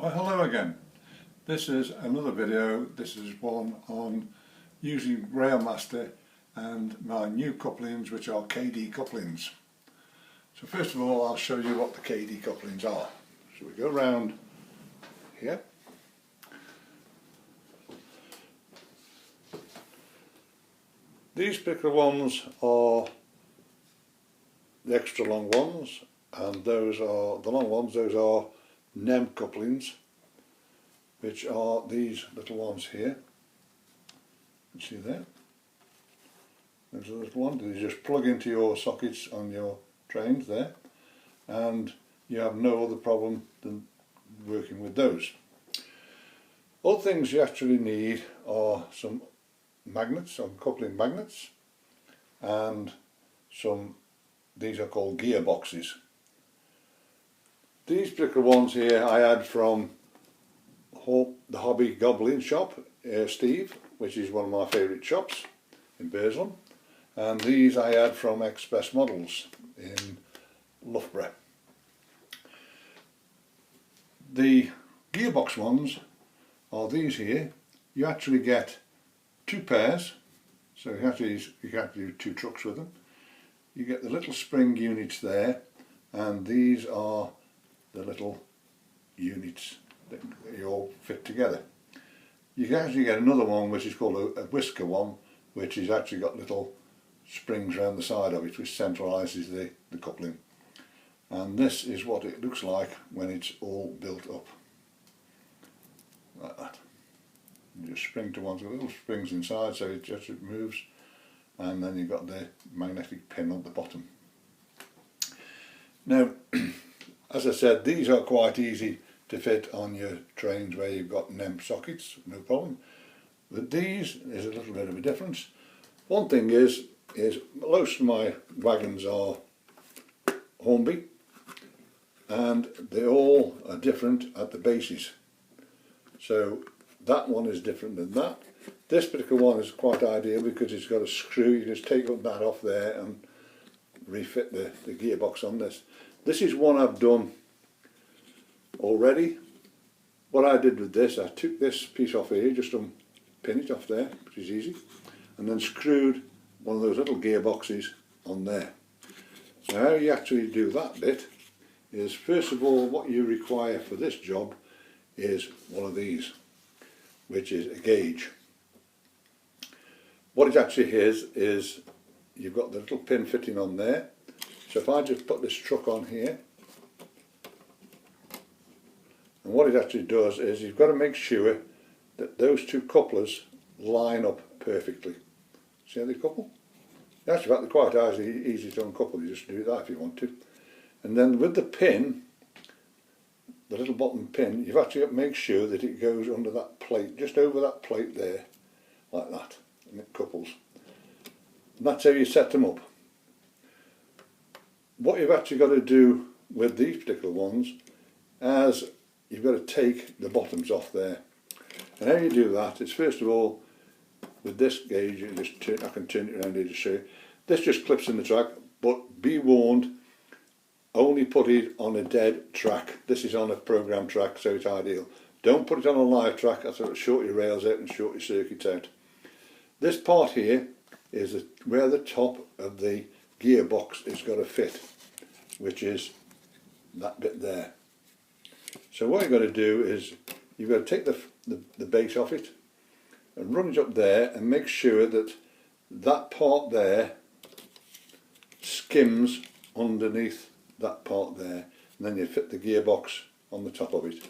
Well, hello again. This is another video. This is one on using Railmaster and my new couplings, which are Kadee couplings. So first of all, I'll show you what the Kadee couplings are. So we go around here. These particular ones are the extra long ones, and those are the long ones. Those are NEM couplings, which are these little ones here. You see there? There's a little one. You just plug into your sockets on your trains there, and you have no other problem than working with those. Other things you actually need are some magnets, some coupling magnets, and some, these are called gearboxes. These particular ones here I had from the Hobby Goblin shop, Steve, which is one of my favourite shops in Burslem, and these I had from Express Models in Loughborough. The gearbox ones are these here. You actually get two pairs, so you have to do two trucks with them. You get the little spring units there, and these are the little units that you all fit together. You can actually get another one which is called a whisker one, which has actually got little springs around the side of it, which centralises the coupling. And this is what it looks like when it's all built up, like that. You just spring to one, so little springs inside, so it just moves, and then you've got the magnetic pin at the bottom. Now, as I said, these are quite easy to fit on your trains where you've got NEM sockets, no problem. But these is a little bit of a difference. One thing is most of my wagons are Hornby, and they all are different at the bases. So that one is different than that. This particular one is quite ideal because it's got a screw. You just take up that off there and refit the gearbox on this. This is one I've done already. What I did with this, I took this piece off here, just pin it off there, which is easy, and then screwed one of those little gearboxes on there. So how you actually do that bit is, first of all, what you require for this job is one of these, which is a gauge. What it actually is you've got the little pin fitting on there. So if I just put this truck on here, and what it actually does is you've got to make sure that those two couplers line up perfectly. See how they couple? Actually, they're quite easy to uncouple. You just do that if you want to. And then with the pin, the little bottom pin, you've actually got to make sure that it goes under that plate, just over that plate there, like that, and it couples. And that's how you set them up. What you've actually got to do with these particular ones is you've got to take the bottoms off there. And how you do that is, first of all, with this gauge, you just I can turn it around here to show you. This just clips in the track, but be warned, only put it on a dead track. This is on a program track, so it's ideal. Don't put it on a live track, that's it'll short your rails out and short your circuit out. This part here is where the top of the gearbox is got to fit, which is that bit there. So what you've got to do is you've got to take the base off it and run it up there and make sure that that part there skims underneath that part there, and then you fit the gearbox on the top of it,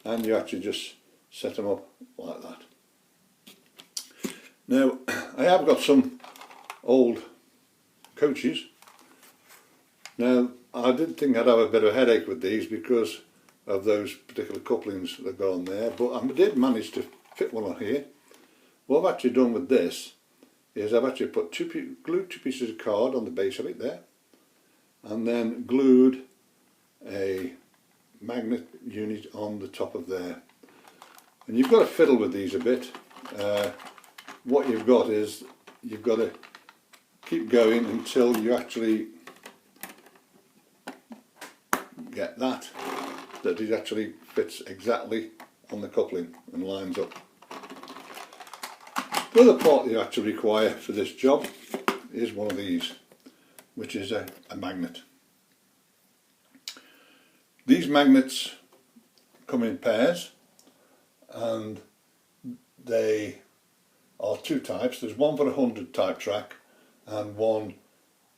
and you actually just set them up like that. Now, I have got some old coaches. Now, I did think I'd have a bit of a headache with these because of those particular couplings that go on there, but I did manage to fit one on here. What I've actually done with this is I've actually glued two pieces of card on the base of it there, and then glued a magnet unit on the top of there. And you've got to fiddle with these a bit. What you've got is you've got to keep going until you actually get that that it actually fits exactly on the coupling and lines up. The other part you actually require for this job is one of these, which is a magnet. These magnets come in pairs, and they are two types. There's one for a 100 type track and one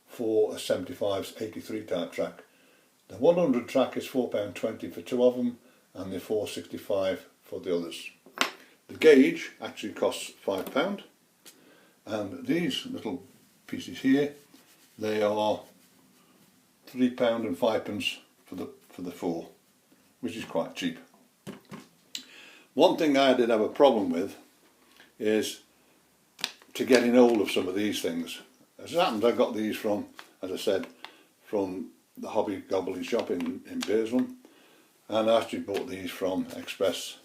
for a 75/83 type track. The 100 track is £4.20 for two of them, and they're £4.65 for the others. The gauge actually costs £5, and these little pieces here, they are £3 and 5p for the four, which is quite cheap. One thing I did have a problem with is to getting hold of some of these things. As it happens, I got these from, as I said, from the Hobby Gobbly shop in Burslem, and I actually bought these from Express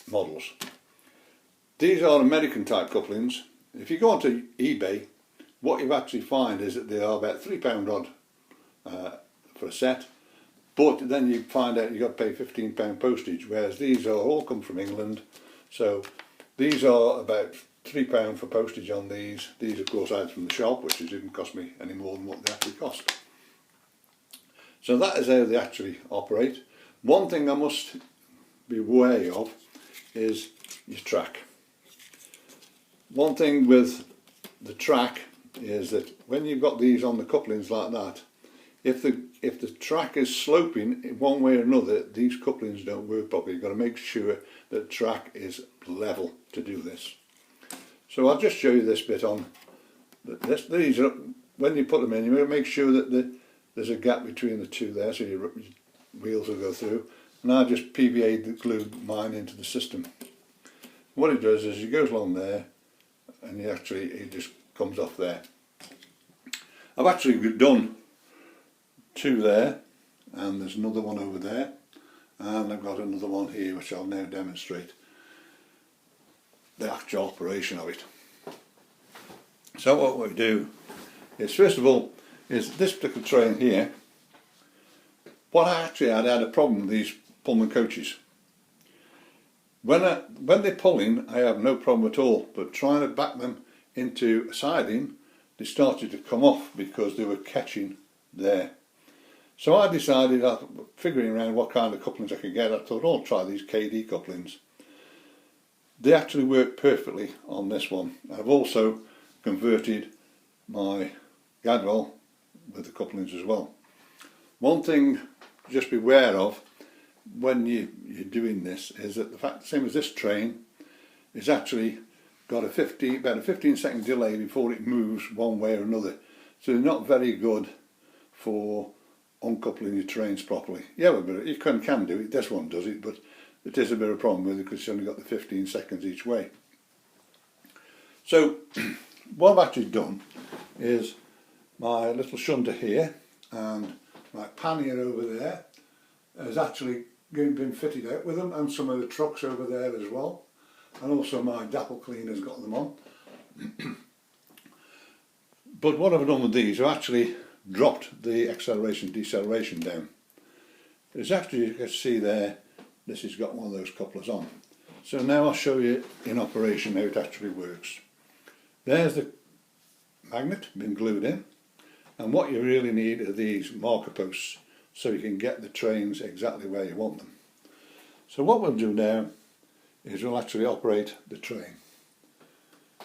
Models. These are American type couplings. If you go onto eBay, what you actually find is that they are about £3 odd for a set, but then you find out you've got to pay £15 postage, whereas these are all come from England. So these are about £3 for postage on these. These of course I had from the shop, which didn't cost me any more than what they actually cost. So that is how they actually operate. One thing I must be wary of is your track. One thing with the track is that when you've got these on the couplings like that, if the track is sloping one way or another, these couplings don't work properly. You've got to make sure that the track is level to do this. So I'll just show you this bit on these are, when you put them in, you make sure that there's a gap between the two there, so your wheels will go through. And I just PVA'd glued mine into the system. What it does is it goes along there, and it just comes off there. I've actually done two there, and there's another one over there, and I've got another one here which I'll now demonstrate the actual operation of it. So what we do is, first of all, is this particular train here. What I actually had a problem with these Pullman coaches. When they're pulling, I have no problem at all, but trying to back them into a siding, they started to come off because they were catching there. So I decided, figuring around what kind of couplings I could get, I thought, I'll try these Kadee couplings. They actually work perfectly on this one. I've also converted my Gadwell with the couplings as well. One thing to just be aware of when you're doing this is that the fact, same as this train, is actually got about a 15-second delay before it moves one way or another. So they're not very good for uncoupling your trains properly. Yeah, but you can do it, this one does it, but it is a bit of a problem with it because it's only got the 15 seconds each way. So what I've actually done is my little shunter here and my pannier over there has actually been fitted out with them, and some of the trucks over there as well, and also my dapple cleaner's got them on. But what I've done with these, I've actually dropped the acceleration deceleration down. It's actually, you can see there, this has got one of those couplers on. So now I'll show you in operation how it actually works. There's the magnet been glued in, and what you really need are these marker posts so you can get the trains exactly where you want them. So what we'll do now is we'll actually operate the train.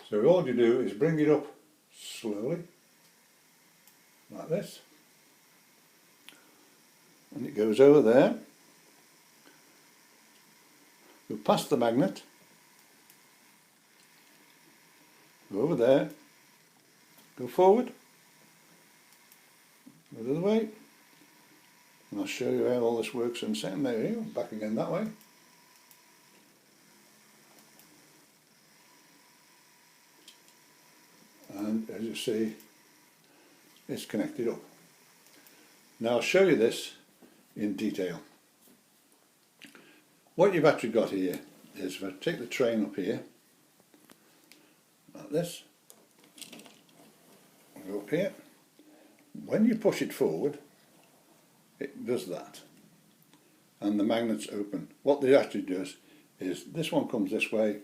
So all you do is bring it up slowly, like this, and it goes over there. Go past the magnet, go over there, go forward, go the other way, and I'll show you how all this works in a second. There you go, back again that way. And as you see, it's connected up. Now I'll show you this in detail. What you've actually got here is, if I take the train up here, like this, and go up here, when you push it forward, it does that. and the magnets open. What they actually does is this one comes this way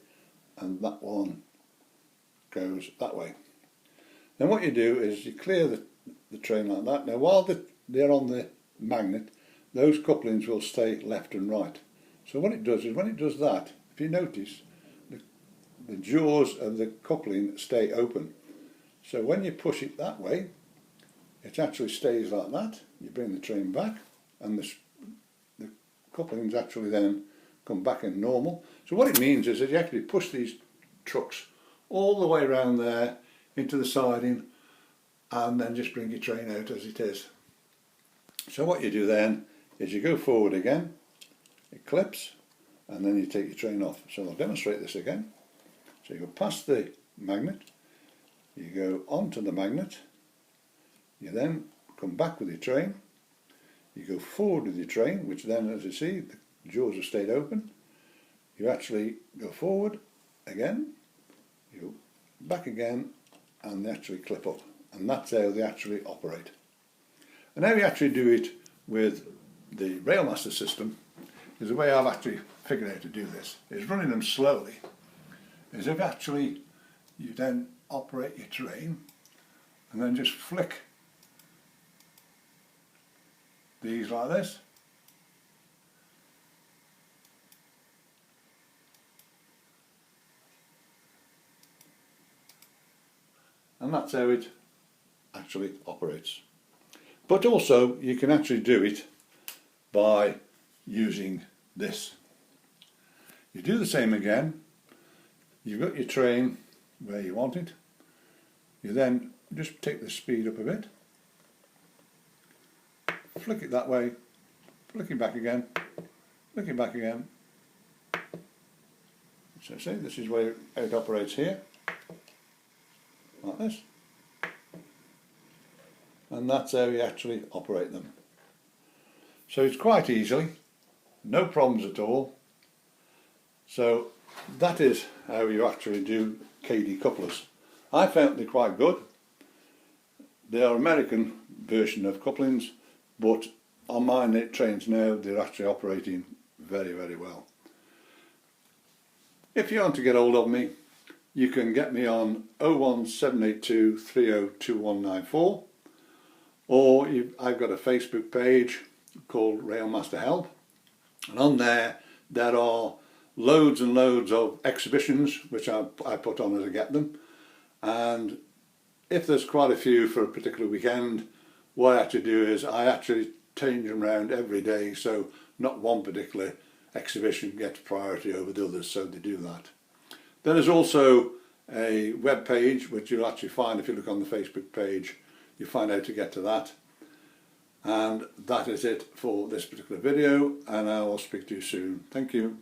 and that one goes that way. Then what you do is you clear the train like that. Now while they're on the magnet, those couplings will stay left and right. So what it does is when it does that, if you notice, the jaws of the coupling stay open. So when you push it that way, it actually stays like that. You bring the train back and the couplings actually then come back in normal. So what it means is that you actually push these trucks all the way around there into the siding and then just bring your train out as it is. So what you do then is you go forward again, it clips, and then you take your train off. So I'll demonstrate this again. So you go past the magnet, you go onto the magnet, you then come back with your train, you go forward with your train, which then, as you see, the jaws have stayed open. You actually go forward again, you go back again, and they actually clip up. And that's how they actually operate. And how you actually do it with the Railmaster system is the way I've actually figured out to do this, is running them slowly. Is if actually you then operate your train and then just flick these like this. And that's how it actually operates. But also you can actually do it by using this. You do the same again. You've got your train where you want it. You then just take the speed up a bit, flick it that way, flick it back again, flick it back again. So see, this is where it operates here, like this. And that's how you actually operate them. So it's quite easily, no problems at all. So that is how you actually do Kadee couplers. I found they're quite good. They are American version of couplings, but on my trains now they're actually operating very, very well. If you want to get hold of me, you can get me on 01782 302194, or I've got a Facebook page called Railmaster Help, and on there are loads and loads of exhibitions which I put on as I get them, and if there's quite a few for a particular weekend, what I actually do is I actually change them around every day, so not one particular exhibition gets priority over the others, so they do that. Then there's also a web page which you'll actually find if you look on the Facebook page. You find out to get to that. And that is it for this particular video, and I will speak to you soon. Thank you.